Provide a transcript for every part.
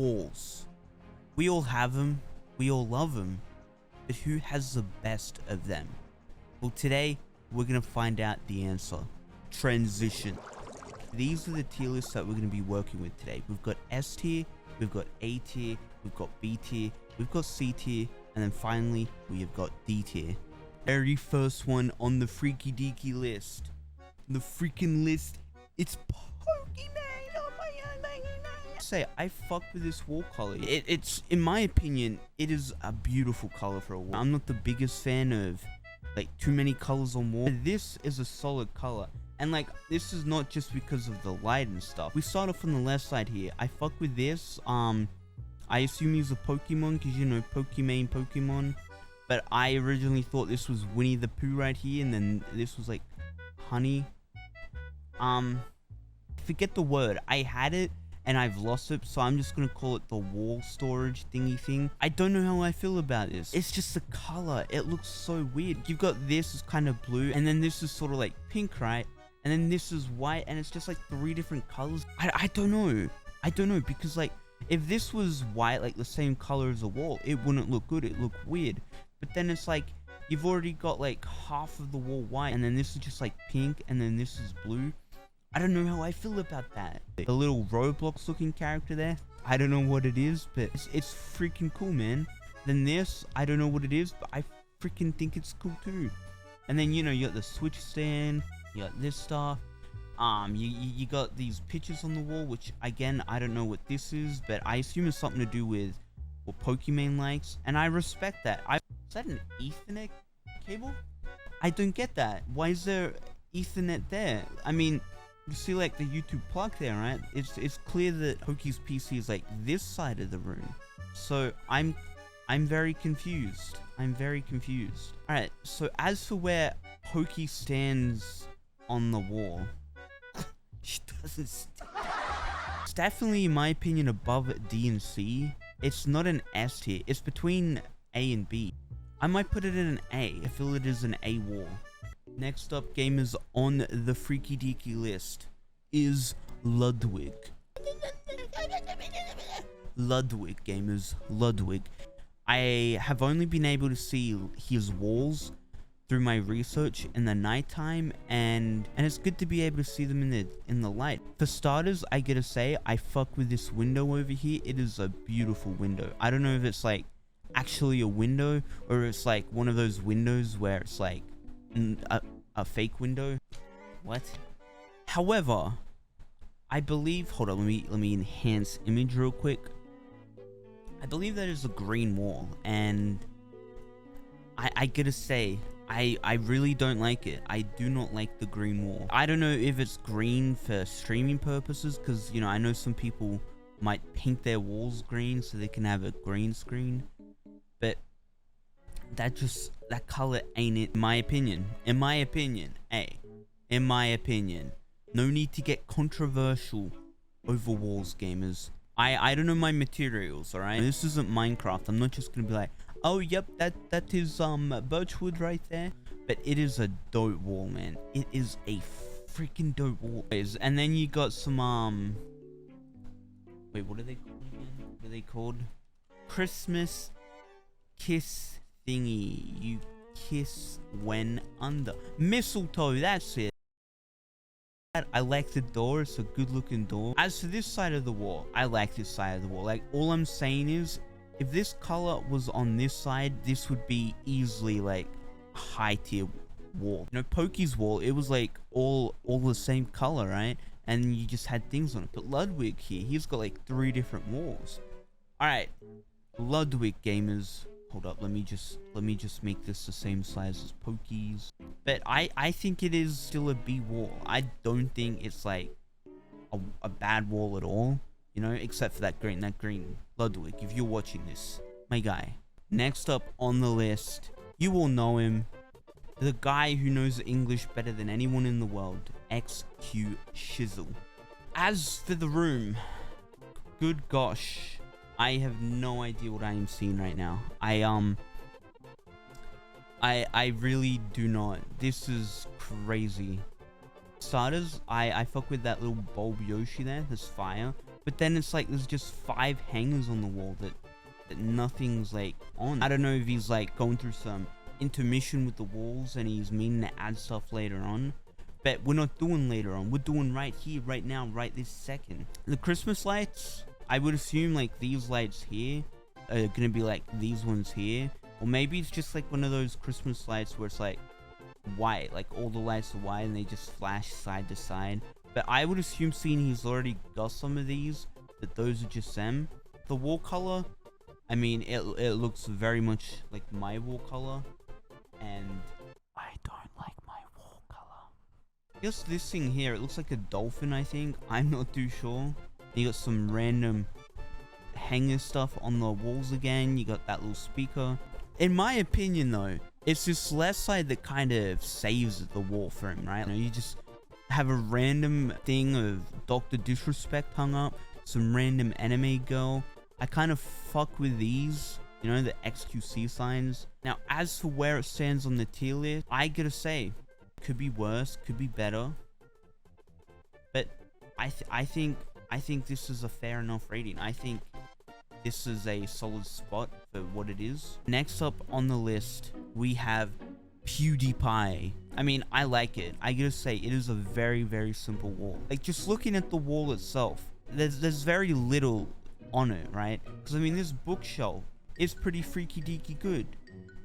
walls. We all have them, we all love them, but who has the best of them? Well, today we're gonna find out the answer. Transition. These are the tier lists that we're gonna be working with today. We've got S tier, we've got A tier, we've got B tier, we've got C tier, and then finally we have got D tier. Very first one on the freaky deaky list. The freaking list, it's Pokemon. Oh my god, say I fuck with this wall color. It's in my opinion, it is a beautiful color for a wall. I'm not the biggest fan of like too many colors on wall. This is a solid color, and like this is not just because of the light and stuff. We start off on the left side here. I fuck with this. I assume he's a Pokemon because, you know, Pokemon. But I originally thought this was Winnie the Pooh right here, and then this was like honey. Forget the word. I had it and I've lost it, so I'm just gonna call it the wall storage thingy thing. I don't know how I feel about this. It's just the color. It looks so weird. You've got this is kind of blue, and then this is sort of like pink, right? And then this is white, and it's just like 3 different colors. I don't know. I don't know, because like if this was white, like the same color as the wall, it wouldn't look good. It looked weird. But then it's like you've already got like half of the wall white, and then this is just like pink, and then this is blue. I don't know how I feel about that. The little Roblox looking character there, I don't know what it is, but it's freaking cool, man. Then this, I don't know what it is, but I freaking think it's cool too. And then, you know, you got the Switch stand, you got this stuff. You got these pictures on the wall, which again, I don't know what this is, but I assume it's something to do with what Pokemon likes, and I respect that. Is that an Ethernet cable? I don't get that. Why is there Ethernet there? I mean, you see like the YouTube plug there, right? It's clear that Pokey's PC is like this side of the room. So I'm very confused. I'm very confused. Alright, so as for where Pokey stands on the wall, she doesn't it's definitely, in my opinion, above D and C. It's not an S tier. It's between A and B. I might put it in an A. I feel it is an A wall. Next up, gamers, on the freaky deaky list is Ludwig. Ludwig, gamers. Ludwig. I have only been able to see his walls through my research in the nighttime, and it's good to be able to see them in the light. For starters, I gotta say, I fuck with this window over here. It is a beautiful window. I don't know if it's like actually a window, or it's like one of those windows where it's like a fake window. What? However, I believe, hold on, let me enhance image real quick. I believe that is a green wall, and I gotta say, I really don't like it. I do not like the green wall. I don't know if it's green for streaming purposes, because, you know, I know some people might paint their walls green so they can have a green screen, but that color ain't it, in my opinion. In my opinion, no need to get controversial over walls, gamers. I don't know my materials, alright? This isn't Minecraft. I'm not just gonna be like, oh yep, that is birchwood right there. But it is a dope wall, man. It is a freaking dope wall. And then you got some wait, what are they called again? What are they called? Christmas kiss thingy. You kiss when under mistletoe. That's it. I like the door. It's a good looking door. As for this side of the wall, I like this side of the wall. Like, all I'm saying is, if this color was on this side, this would be easily like a high tier wall. You know, Pokey's wall, it was like all the same color, right? And you just had things on it. But Ludwig here, he's got like 3 different walls. Alright, Ludwig, gamers. Hold up, let me just make this the same size as Pokey's. But I think it is still a B wall. I don't think it's like a bad wall at all, you know, except for that green. Ludwig, if you're watching this, my guy. Next up on the list, you all know him, the guy who knows English better than anyone in the world, XQ Shizzle. As for the room, good gosh, I have no idea what I am seeing right now. I really do not. This is crazy. Starters, I fuck with that little bulb Yoshi there. There's fire. But then it's like there's just 5 hangers on the wall that nothing's like on. I don't know if he's like going through some intermission with the walls and he's meaning to add stuff later on. But we're not doing later on. We're doing right here, right now, right this second. The Christmas lights, I would assume like these lights here are gonna be like these ones here. Or maybe it's just like one of those Christmas lights where it's like white, like all the lights are white and they just flash side to side. But I would assume, seeing he's already got some of these, that those are just them. The wall color, I mean, it looks very much like my wall color, and I don't like my wall color. Just this thing here, it looks like a dolphin, I think. I'm not too sure. You got some random hanger stuff on the walls again. You got that little speaker. In my opinion, though, it's this left side that kind of saves the wall for him, right? You just have a random thing of Dr. Disrespect hung up, some random anime girl. I kind of fuck with these, you know, the XQC signs. Now, as for where it stands on the tier list, I gotta say, could be worse, could be better. But I think this is a fair enough rating. I think this is a solid spot for what it is. Next up on the list, we have PewDiePie. I mean, I like it. I gotta say, it is a very, very simple wall. Like, just looking at the wall itself, there's very little on it, right? Because, I mean, this bookshelf is pretty freaky deaky good.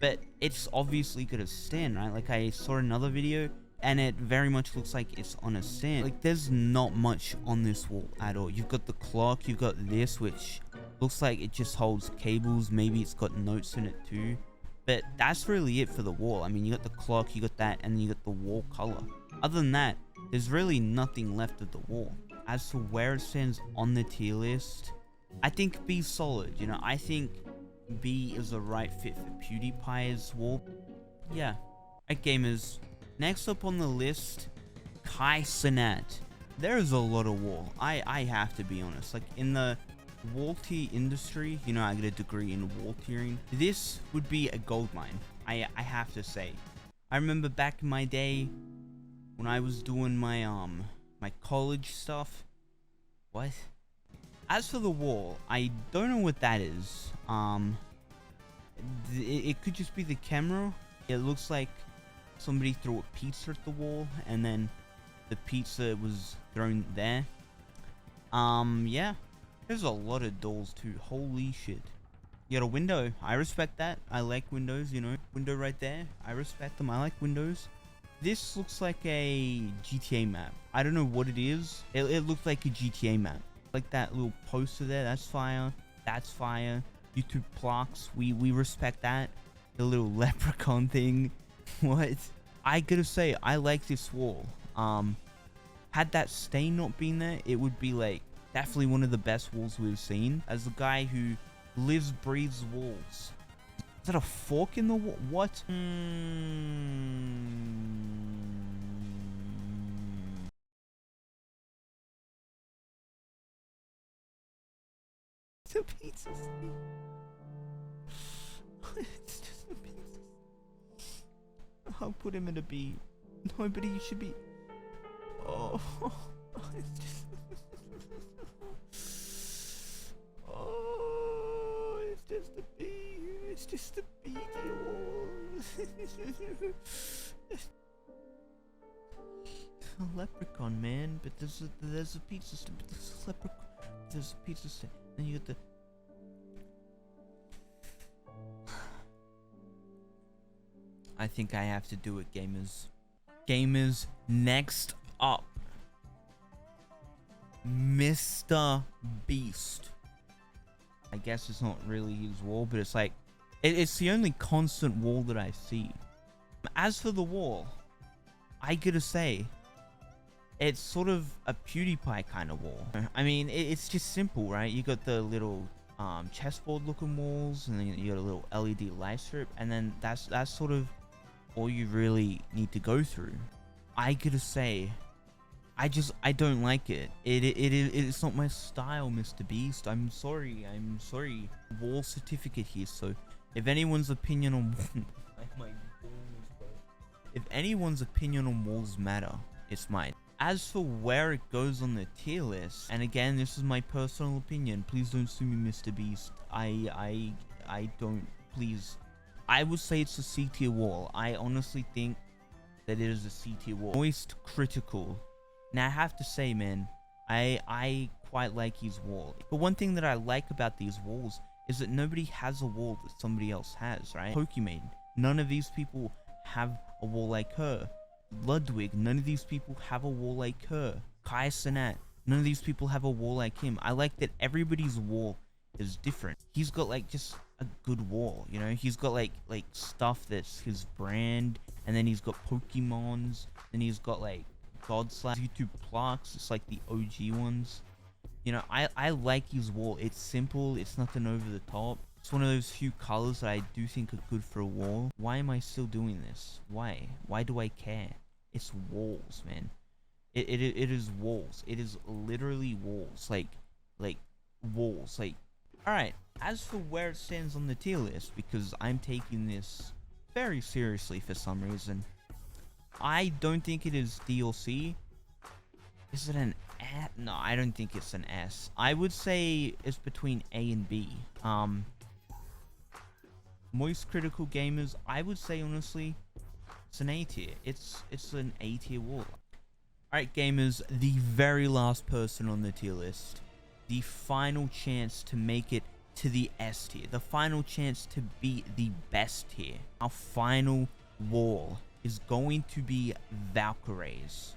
But it's obviously gonna stand, right? Like, I saw another video, and it very much looks like it's on a stand. Like, there's not much on this wall at all. You've got the clock, you've got this, which looks like it just holds cables. Maybe it's got notes in it too. But that's really it for the wall. I mean, you got the clock, you got that, and you got the wall color. Other than that, there's really nothing left of the wall. As for where it stands on the tier list, I think B's solid. You know, I think B is the right fit for PewDiePie's wall. Yeah. Alright, gamers. Next up on the list, Kai Cenat. There's a lot of wall. I have to be honest. Like, in the wall tier industry, you know, I get a degree in wall tiering. This would be a gold mine. I have to say. I remember back in my day when I was doing my my college stuff. What? As for the wall, I don't know what that is. It could just be the camera. It looks like somebody threw a pizza at the wall and then the pizza was thrown there. Yeah. There's a lot of doors too. Holy shit. You got a window. I respect that. I like windows, you know. Window right there. I respect them. I like windows. This looks like a GTA map. I don't know what it is. It looks like a GTA map. Like that little poster there. That's fire. That's fire. YouTube plaques. We respect that. The little leprechaun thing. What? I gotta say, I like this wall. Had that stain not been there, it would be like definitely one of the best walls we've seen. As a guy who lives, breathes walls. Is that a fork in the wall? What? It's a pizza stick. It's just a pizza stick. I'll put him in a B. Nobody should be. Oh, it's just. Oh, it's just a bee. It's just a bee. A leprechaun, man. But there's a pizza stand. There's a leprechaun. There's a pizza stand. Then you got the. I think I have to do it, gamers. Gamers, next up, Mr. Beast. I guess it's not really his wall, but it's like, it's the only constant wall that I see. As for the wall, I gotta say, it's sort of a PewDiePie kind of wall. I mean, it's just simple, right? You got the little chessboard looking walls, and then you got a little LED light strip, and then that's sort of all you really need to go through. I gotta say, I don't like it. It's not my style, Mr. Beast. I'm sorry. Wall certificate here. So if anyone's opinion on if anyone's opinion on walls matter, it's mine. As for where it goes on the tier list, and again, this is my personal opinion. Please don't sue me, Mr. Beast. I don't. Please. I would say it's a C tier wall. I honestly think that it is a C tier wall. Moist critical. Now I have to say, man, I quite like his wall. But one thing that I like about these walls is that nobody has a wall that somebody else has, right? Pokimane, none of these people have a wall like her. Ludwig, none of these people have a wall like her. Kai Cenat, none of these people have a wall like him. I like that everybody's wall is different. He's got like just a good wall, you know? He's got like stuff that's his brand, and then he's got Pokemons, and he's got like Godslash, YouTube plaques. It's like the OG ones. You know, I like his wall. It's simple. It's nothing over the top. It's one of those few colors that I do think are good for a wall. Why am I still doing this? Why? Why do I care? It's walls, man. It is walls. It is literally walls. Like walls. Like, alright. As for where it stands on the tier list, because I'm taking this very seriously for some reason, I don't think it is D or C. Is it an S? No, I don't think it's an S. I would say it's between A and B. Most critical gamers, I would say honestly, it's an A tier. It's an A tier wall. Alright gamers, the very last person on the tier list. The final chance to make it to the S tier. The final chance to be the best tier. Our final wall is going to be Valkyrie's.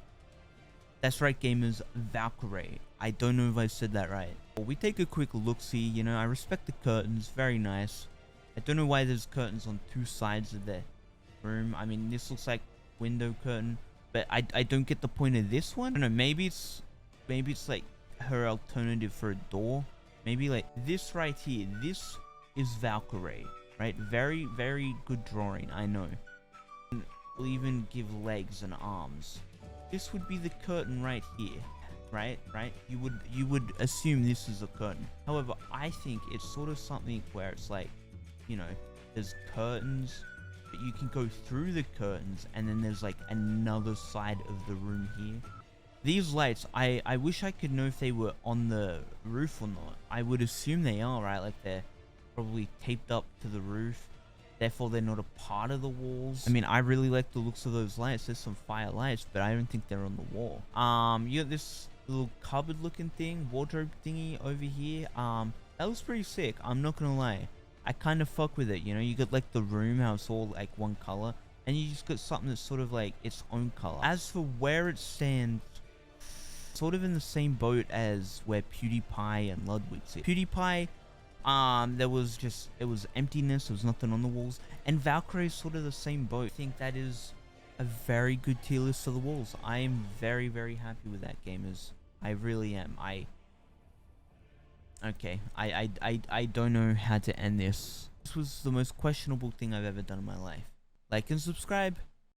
That's right gamers, Valkyrie. I don't know if I said that right. Well, we take a quick look-see, you know, I respect the curtains, very nice. I don't know why there's curtains on two sides of the room. I mean, this looks like window curtain, but I don't get the point of this one. I don't know, maybe it's like her alternative for a door. Maybe like this right here, this is Valkyrie, right? Very, very good drawing, I know. We'll even give legs and arms. This would be the curtain right here, right? You would assume this is a curtain. However, I think it's sort of something where it's like, you know, there's curtains, but you can go through the curtains, and then there's like another side of the room here. These lights, I wish I could know if they were on the roof or not. I would assume they are, right? Like they're probably taped up to the roof. Therefore, they're not a part of the walls. I mean, I really like the looks of those lights. There's some fire lights, but I don't think they're on the wall. You got this little cupboard looking thing, wardrobe thingy over here. That looks pretty sick. I'm not gonna lie. I kind of fuck with it, you know? You got like the room, how it's all like one color, and you just got something that's sort of like its own color. As for where it stands, sort of in the same boat as where PewDiePie and Ludwig sit. PewDiePie, it was emptiness, there was nothing on the walls, and Valkyrie is sort of the same boat. I think that is a very good tier list for the walls. I am very, very happy with that, gamers. I really am. I don't know how to end this. This was the most questionable thing I've ever done in my life. Like and subscribe.